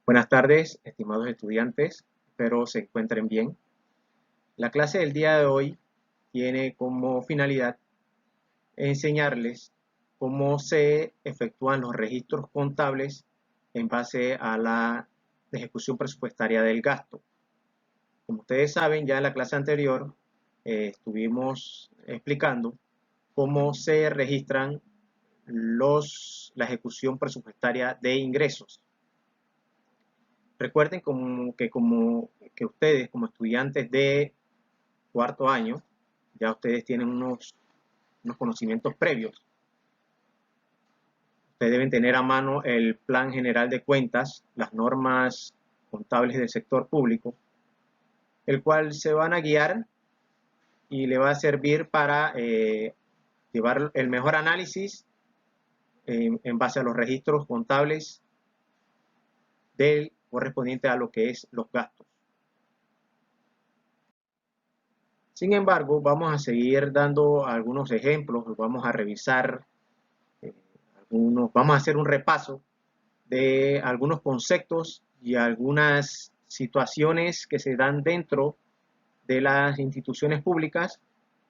Buenas tardes, estimados estudiantes, espero se encuentren bien. La clase del día de hoy tiene como finalidad enseñarles cómo se efectúan los registros contables en base a la ejecución presupuestaria del gasto. Como ustedes saben, ya en la clase anterior estuvimos explicando cómo se registran la ejecución presupuestaria de ingresos. Recuerden que ustedes, como estudiantes de cuarto año, ya ustedes tienen unos conocimientos previos. Ustedes deben tener a mano el Plan General de Cuentas, las normas contables del sector público, el cual se van a guiar y le va a servir para llevar el mejor análisis en base a los registros contables del correspondiente a lo que es los gastos. Sin embargo, vamos a seguir dando algunos ejemplos, vamos a revisar vamos a hacer un repaso de algunos conceptos y algunas situaciones que se dan dentro de las instituciones públicas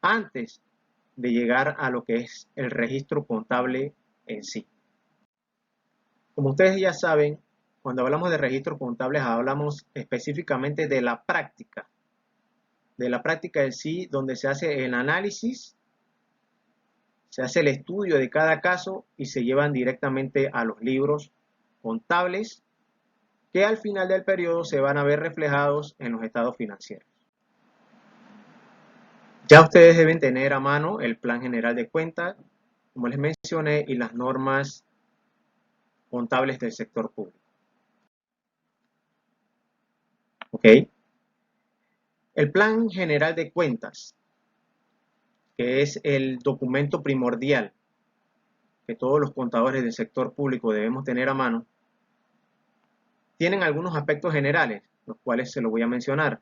antes de llegar a lo que es el registro contable en sí. Como ustedes ya saben, cuando hablamos de registros contables hablamos específicamente de la práctica en sí, donde se hace el análisis, se hace el estudio de cada caso y se llevan directamente a los libros contables que al final del periodo se van a ver reflejados en los estados financieros. Ya ustedes deben tener a mano el Plan General de Cuentas, como les mencioné, y las normas contables del sector público. ¿Ok? El Plan General de Cuentas, que es el documento primordial que todos los contadores del sector público debemos tener a mano, tienen algunos aspectos generales, los cuales se los voy a mencionar.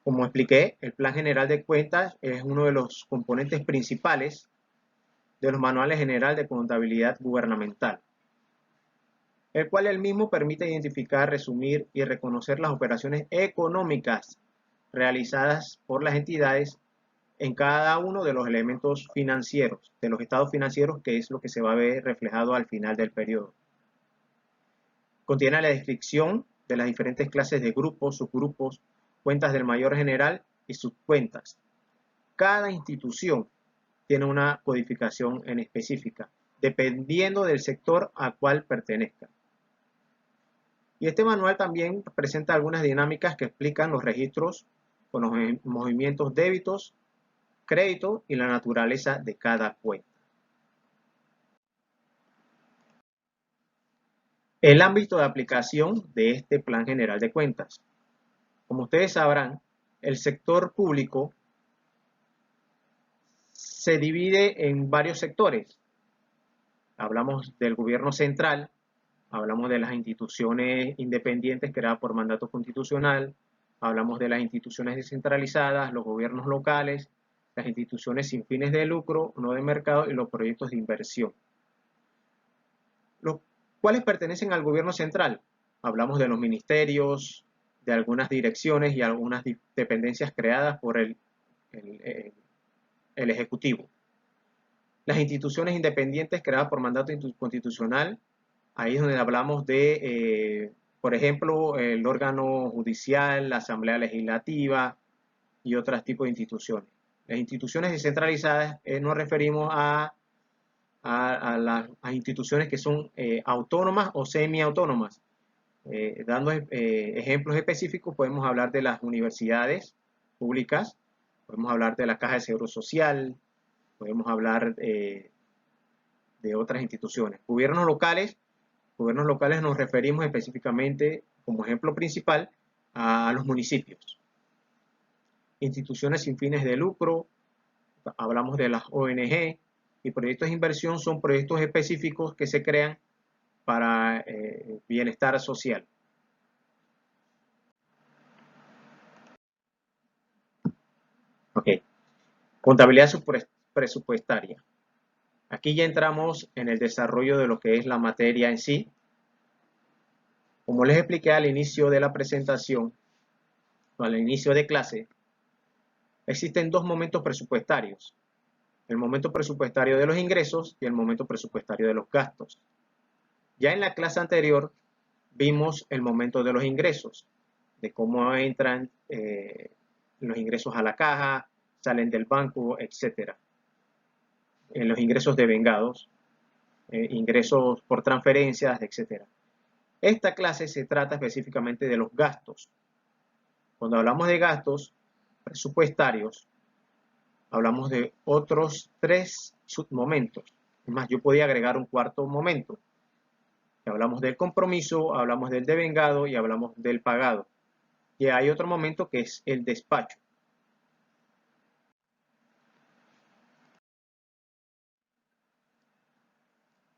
Como expliqué, el Plan General de Cuentas es uno de los componentes principales de los manuales general de contabilidad gubernamental, el cual el mismo permite identificar, resumir y reconocer las operaciones económicas realizadas por las entidades en cada uno de los elementos financieros, de los estados financieros, que es lo que se va a ver reflejado al final del periodo. Contiene la descripción de las diferentes clases de grupos, subgrupos, cuentas del mayor general y subcuentas. Cada institución tiene una codificación en específica, dependiendo del sector al cual pertenezca. Y este manual también presenta algunas dinámicas que explican los registros con los movimientos débitos, créditos y la naturaleza de cada cuenta. El ámbito de aplicación de este Plan General de Cuentas. Como ustedes sabrán, el sector público se divide en varios sectores. Hablamos del gobierno central, hablamos de las instituciones independientes creadas por mandato constitucional, hablamos de las instituciones descentralizadas, los gobiernos locales, las instituciones sin fines de lucro, no de mercado y los proyectos de inversión. Los cuales pertenecen al gobierno central. Hablamos de los ministerios, de algunas direcciones y algunas dependencias creadas por el Ejecutivo. Las instituciones independientes creadas por mandato constitucional, ahí es donde hablamos de, por ejemplo, el órgano judicial, la Asamblea Legislativa y otros tipos de instituciones. Las instituciones descentralizadas nos referimos a las instituciones que son autónomas o semiautónomas. Dando ejemplos específicos, podemos hablar de las universidades públicas, podemos hablar de la Caja de Seguro Social, podemos hablar de otras instituciones. Gobiernos locales nos referimos específicamente, como ejemplo principal, a los municipios. Instituciones sin fines de lucro, hablamos de las ONG, y proyectos de inversión son proyectos específicos que se crean para bienestar social. Ok. Contabilidad presupuestaria. Aquí ya entramos en el desarrollo de lo que es la materia en sí. Como les expliqué al inicio de la presentación, o al inicio de clase, existen dos momentos presupuestarios: el momento presupuestario de los ingresos y el momento presupuestario de los gastos. Ya en la clase anterior vimos el momento de los ingresos, de cómo entran los ingresos a la caja, salen del banco, etc. En los ingresos de vengados, ingresos por transferencias, etc. Esta clase se trata específicamente de los gastos. Cuando hablamos de gastos presupuestarios, hablamos de otros tres submomentos. Es más, yo podía agregar un cuarto momento. Hablamos del compromiso, hablamos del devengado y hablamos del pagado. Y hay otro momento que es el despacho.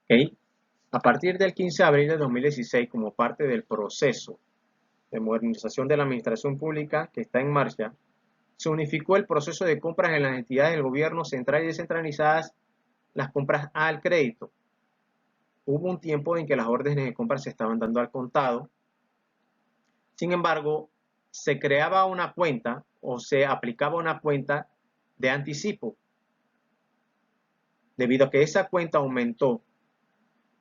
¿Okay? A partir del 15 de abril de 2016, como parte del proceso de modernización de la administración pública que está en marcha, se unificó el proceso de compras en las entidades del gobierno central y descentralizadas, las compras al crédito. Hubo un tiempo en que las órdenes de compra se estaban dando al contado. Sin embargo, se creaba una cuenta o se aplicaba una cuenta de anticipo. Debido a que esa cuenta aumentó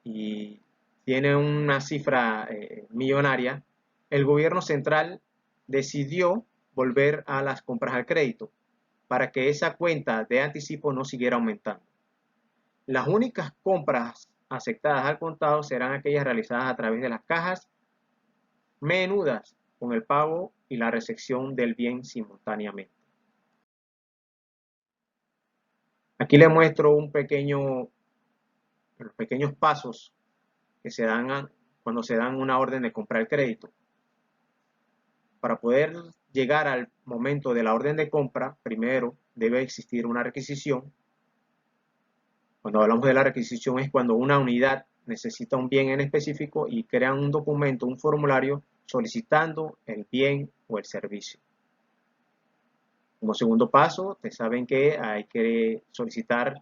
y tiene una cifra millonaria, el gobierno central decidió volver a las compras al crédito para que esa cuenta de anticipo no siguiera aumentando. Las únicas compras aceptadas al contado serán aquellas realizadas a través de las cajas menudas, con el pago y la recepción del bien simultáneamente. Aquí les muestro los pequeños pasos que se dan cuando se dan una orden de comprar el crédito. Para poder llegar al momento de la orden de compra, primero debe existir una requisición. Cuando hablamos de la requisición es cuando una unidad necesita un bien en específico y crean un documento, un formulario solicitando el bien o el servicio. Como segundo paso, ustedes saben que hay que solicitar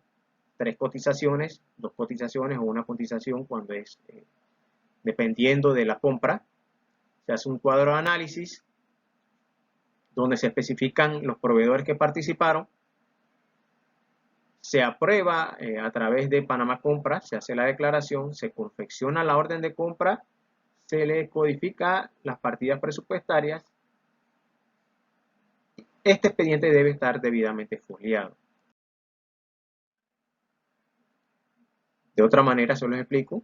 3 cotizaciones, 2 cotizaciones o una cotización cuando es dependiendo de la compra. Se hace un cuadro de análisis donde se especifican los proveedores que participaron. Se aprueba a través de Panamá Compra, se hace la declaración, se confecciona la orden de compra, se le codifica las partidas presupuestarias. Este expediente debe estar debidamente foliado. De otra manera, se los explico.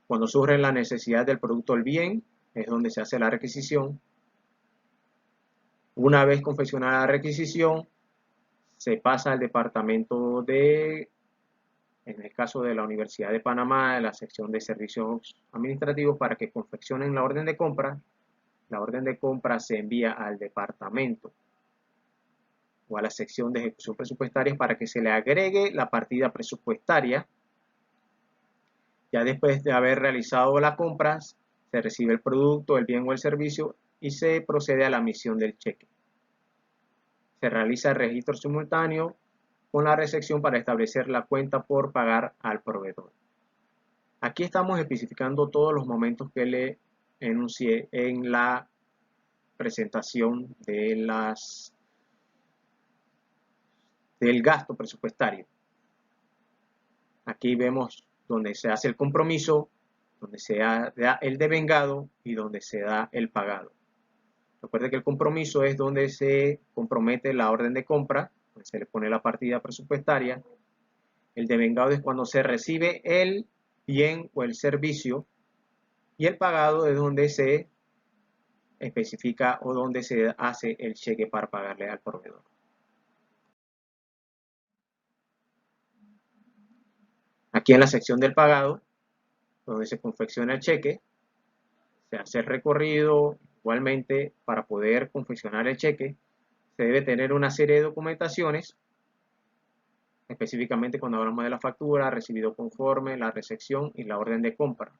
Cuando surge la necesidad del producto o el bien, es donde se hace la requisición. Una vez confeccionada la requisición, se pasa al departamento de, en el caso de la Universidad de Panamá, de la sección de servicios administrativos, para que confeccionen la orden de compra. La orden de compra se envía al departamento o a la sección de ejecución presupuestaria para que se le agregue la partida presupuestaria. Ya después de haber realizado las compras, se recibe el producto, el bien o el servicio y se procede a la emisión del cheque. Se realiza el registro simultáneo con la recepción para establecer la cuenta por pagar al proveedor. Aquí estamos especificando todos los momentos que le enuncié en la presentación del gasto presupuestario. Aquí vemos donde se hace el compromiso, donde se da el devengado y donde se da el pagado. Recuerde que el compromiso es donde se compromete la orden de compra, donde se le pone la partida presupuestaria. El devengado es cuando se recibe el bien o el servicio, y el pagado es donde se especifica o donde se hace el cheque para pagarle al proveedor. Aquí en la sección del pagado, donde se confecciona el cheque, se hace el recorrido. Igualmente, para poder confeccionar el cheque, se debe tener una serie de documentaciones, específicamente cuando hablamos de la factura, recibido conforme, la recepción y la orden de compra.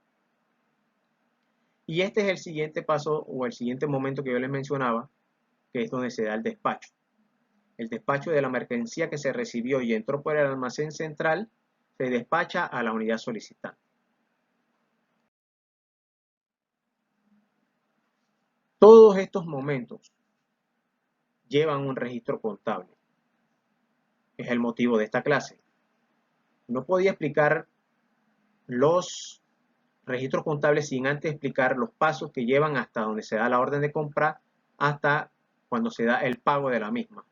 Y este es el siguiente paso o el siguiente momento que yo les mencionaba, que es donde se da el despacho. El despacho de la mercancía que se recibió y entró por el almacén central se despacha a la unidad solicitante. Todos estos momentos llevan un registro contable. Es el motivo de esta clase. No podía explicar los registros contables sin antes explicar los pasos que llevan hasta donde se da la orden de compra hasta cuando se da el pago de la misma.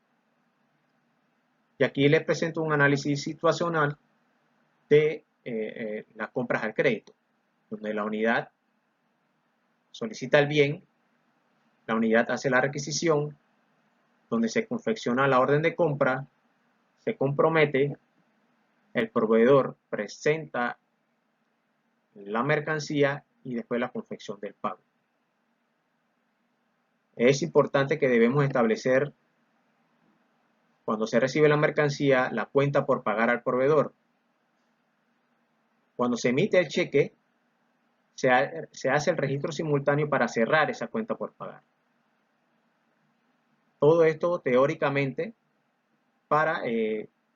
Y aquí les presento un análisis situacional de las compras al crédito, donde la unidad solicita el bien, la unidad hace la requisición, donde se confecciona la orden de compra, se compromete, el proveedor presenta la mercancía y después la confección del pago. Es importante que debemos establecer, cuando se recibe la mercancía, la cuenta por pagar al proveedor. Cuando se emite el cheque, se hace el registro simultáneo para cerrar esa cuenta por pagar. Todo esto teóricamente para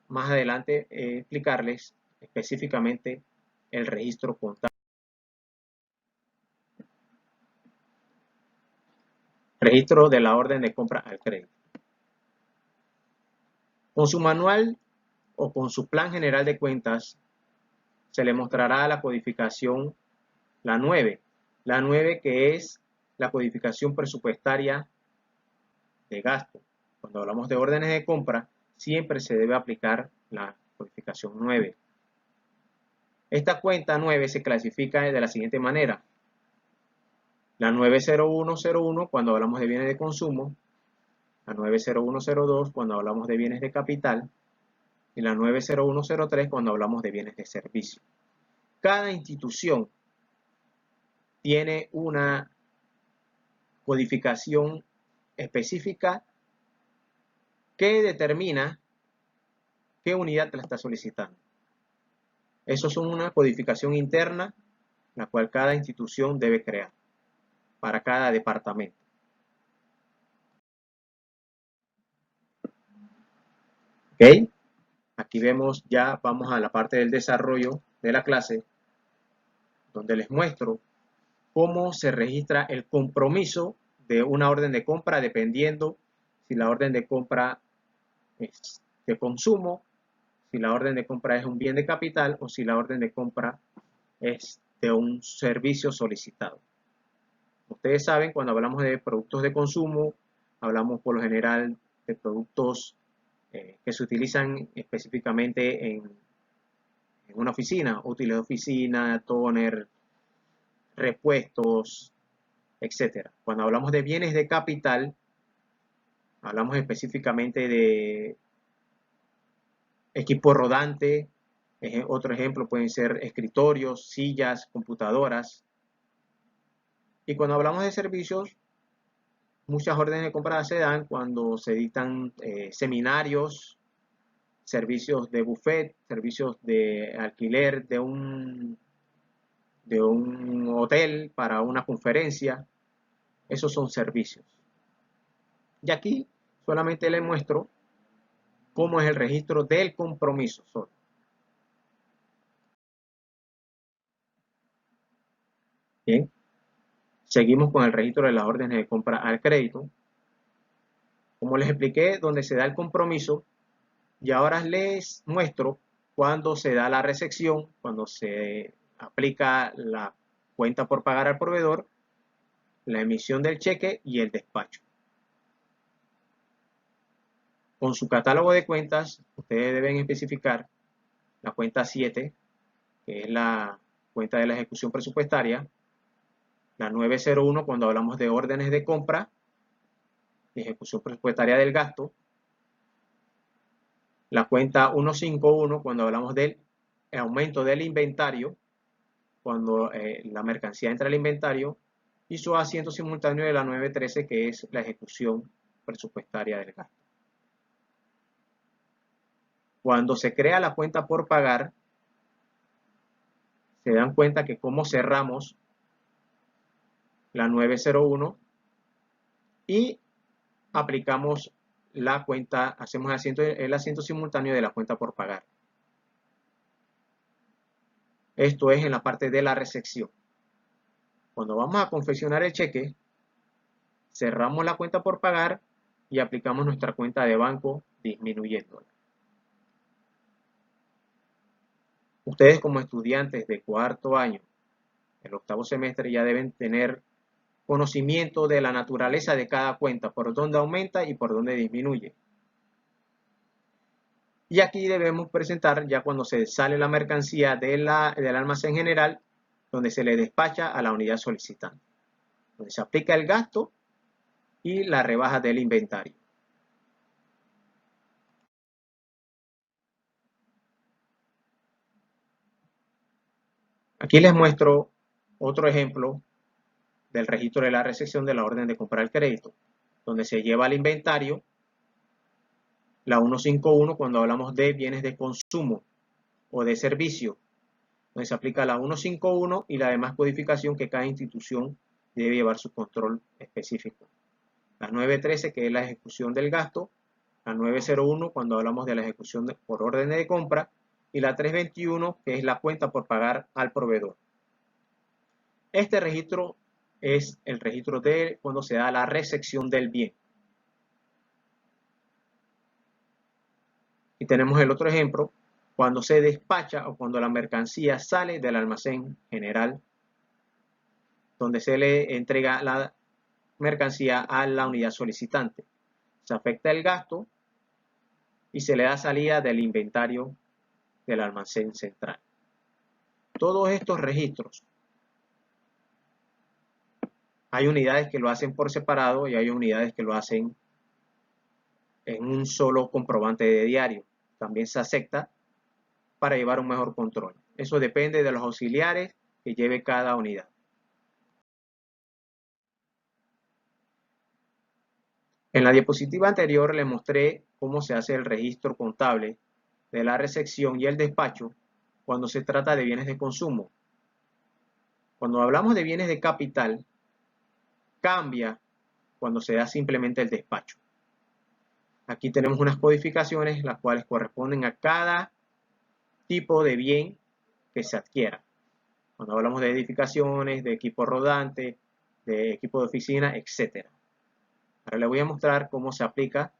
más adelante explicarles específicamente el registro contable. Registro de la orden de compra al crédito. Con su manual o con su plan general de cuentas se le mostrará la codificación, la 9. La 9 que es la codificación presupuestaria de gasto. Cuando hablamos de órdenes de compra, siempre se debe aplicar la codificación 9. Esta cuenta 9 se clasifica de la siguiente manera. La 90101 cuando hablamos de bienes de consumo, la 90102 cuando hablamos de bienes de capital y la 90103 cuando hablamos de bienes de servicio. Cada institución tiene una codificación específica que determina qué unidad la está solicitando. Eso es una codificación interna, la cual cada institución debe crear para cada departamento. ¿Ok? Aquí vemos ya, vamos a la parte del desarrollo de la clase, donde les muestro cómo se registra el compromiso de una orden de compra dependiendo si la orden de compra es de consumo, si la orden de compra es un bien de capital o si la orden de compra es de un servicio solicitado. Ustedes saben, cuando hablamos de productos de consumo, hablamos por lo general de productos que se utilizan específicamente en una oficina, útiles de oficina, tóner, repuestos, etc. Cuando hablamos de bienes de capital, hablamos específicamente de equipo rodante, otro ejemplo pueden ser escritorios, sillas, computadoras. Y cuando hablamos de servicios, muchas órdenes de compra se dan cuando se dictan seminarios, servicios de buffet, servicios de alquiler de un hotel para una conferencia. Esos son servicios. Y aquí solamente les muestro cómo es el registro del compromiso solo. Bien, seguimos con el registro de las órdenes de compra al crédito. Como les expliqué, donde se da el compromiso, y ahora les muestro cuando se da la recepción, cuando se aplica la cuenta por pagar al proveedor, la emisión del cheque y el despacho. Con su catálogo de cuentas, ustedes deben especificar la cuenta 7, que es la cuenta de la ejecución presupuestaria, la 901 cuando hablamos de órdenes de compra y ejecución presupuestaria del gasto, la cuenta 151 cuando hablamos del aumento del inventario, cuando la mercancía entra al inventario, y su asiento simultáneo de la 913 que es la ejecución presupuestaria del gasto. Cuando se crea la cuenta por pagar, se dan cuenta que como cerramos la 901 y aplicamos la cuenta, hacemos el asiento simultáneo de la cuenta por pagar. Esto es en la parte de la recepción. Cuando vamos a confeccionar el cheque, cerramos la cuenta por pagar y aplicamos nuestra cuenta de banco disminuyéndola. Ustedes como estudiantes de cuarto año, el octavo semestre, ya deben tener conocimiento de la naturaleza de cada cuenta, por dónde aumenta y por dónde disminuye. Y aquí debemos presentar ya cuando se sale la mercancía del almacén general, donde se le despacha a la unidad solicitante, donde se aplica el gasto y la rebaja del inventario. Aquí les muestro otro ejemplo del registro de la recepción de la orden de comprar el crédito, donde se lleva al inventario la 151 cuando hablamos de bienes de consumo o de servicio, donde se aplica la 151 y la demás codificación que cada institución debe llevar su control específico. La 913, que es la ejecución del gasto, la 901 cuando hablamos de la ejecución por orden de compra, y la 321, que es la cuenta por pagar al proveedor. Este registro es el registro de cuando se da la recepción del bien. Y tenemos el otro ejemplo, cuando se despacha o cuando la mercancía sale del almacén general, donde se le entrega la mercancía a la unidad solicitante. Se afecta el gasto y se le da salida del inventario del almacén central. Todos estos registros, hay unidades que lo hacen por separado y hay unidades que lo hacen en un solo comprobante de diario. También se acepta para llevar un mejor control. Eso depende de los auxiliares que lleve cada unidad. En la diapositiva anterior les mostré cómo se hace el registro contable de la recepción y el despacho cuando se trata de bienes de consumo. Cuando hablamos de bienes de capital, cambia cuando se da simplemente el despacho. Aquí tenemos unas codificaciones las cuales corresponden a cada tipo de bien que se adquiera. Cuando hablamos de edificaciones, de equipo rodante, de equipo de oficina, etc. Ahora les voy a mostrar cómo se aplica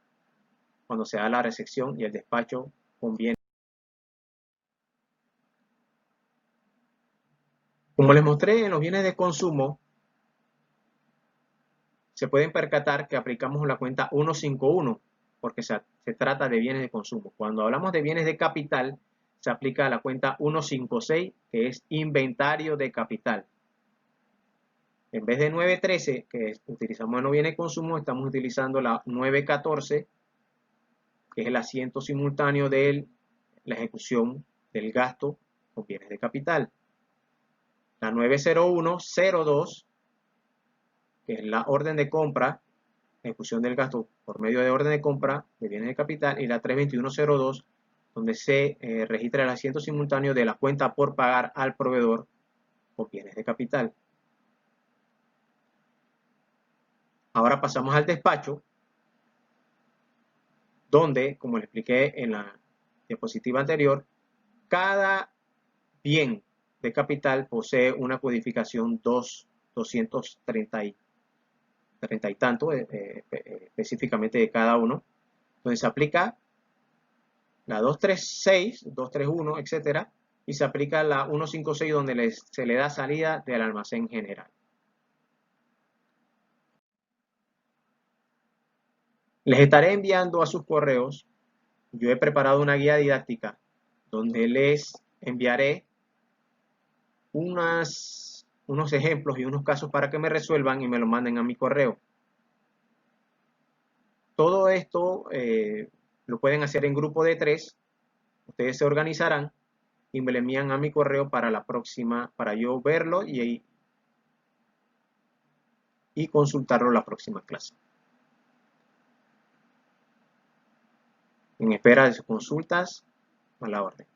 cuando se da la recepción y el despacho con bienes. Como les mostré en los bienes de consumo, se pueden percatar que aplicamos la cuenta 151 porque se trata de bienes de consumo. Cuando hablamos de bienes de capital, se aplica la cuenta 156, que es inventario de capital. En vez de 913, que utilizamos en los bienes de consumo, estamos utilizando la 914, que es el asiento simultáneo de la ejecución del gasto con bienes de capital. La 90102, que es la orden de compra, ejecución del gasto por medio de orden de compra de bienes de capital, y la 32102, donde se registra el asiento simultáneo de la cuenta por pagar al proveedor con bienes de capital. Ahora pasamos al despacho, donde, como les expliqué en la diapositiva anterior, cada bien de capital posee una codificación 230 y tanto, específicamente de cada uno, donde se aplica la 236, 231, etcétera, y se aplica la 156 donde se le da salida del almacén general. Les estaré enviando a sus correos, yo he preparado una guía didáctica donde les enviaré unos ejemplos y unos casos para que me resuelvan y me lo manden a mi correo. Todo esto lo pueden hacer en grupo de 3, ustedes se organizarán y me lo envían a mi correo para la próxima, para yo verlo y consultarlo la próxima clase. En espera de sus consultas, a la orden.